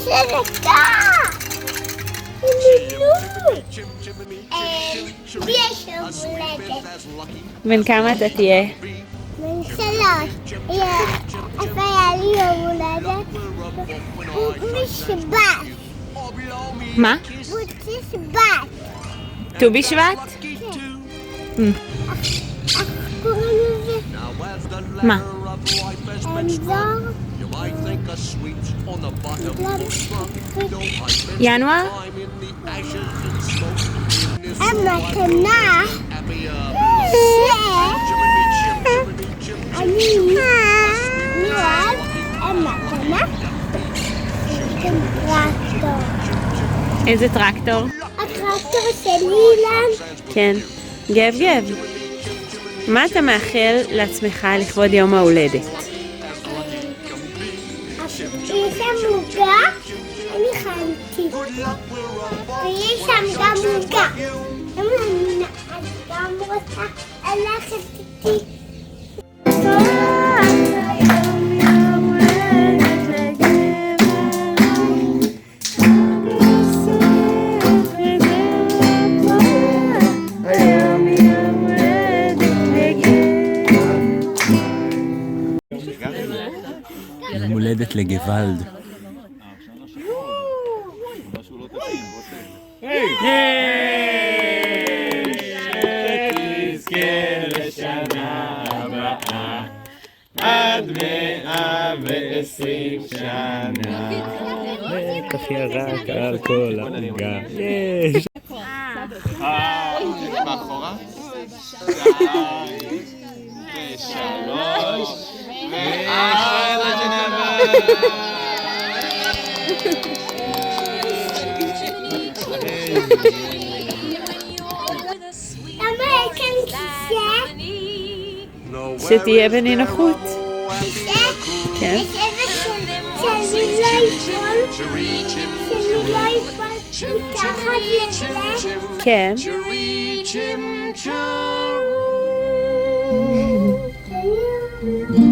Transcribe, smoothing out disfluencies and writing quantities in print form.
דקה! לי יש יום הולדת. בן כמה אתה תהיה? בן 3. איפה היה לי יום הולדת? בשבת. מה? בשבת. ט"ו בשבט? איך קוראים לזה? מה? אנזור? ינואר? המתנה אני אוהב המתנה טרקטור. איזה טרקטור? הטרקטור של אילן. כן. גב גב. מה אתה מאחל לעצמך לכבוד יום ההולדת? יש שם עוגה, אני הכנתי. ויש שם גם עוגה. אני גם רוצה ללכת איתי. יום הולדת לגוואלד. שתזכה לשנה הבאה עד 120 שנה. בטח ירק על כל העוגה. יש! מאחורה 2 ו3 ואחלה ג'נבה. למה יש כאן כיסא? שתהיה בנינוחות. כיסא? כן. יש איזה שאני לא אפול מתחת לזה? כן. Thank you.